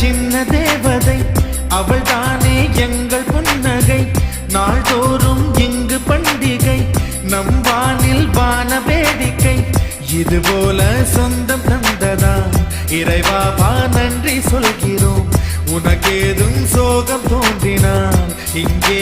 சின்ன தேவதை அவள் தானே எங்கள் புன்னகை. நாள்தோறும் இங்கு பண்டிகை, நம் வானில் வான வேடிக்கை. இதுபோல சொந்தம் தந்ததா இறைவா நன்றி சொல்கிறோம். உனக்கேதும் சோகம் தோன்றினால் இங்கே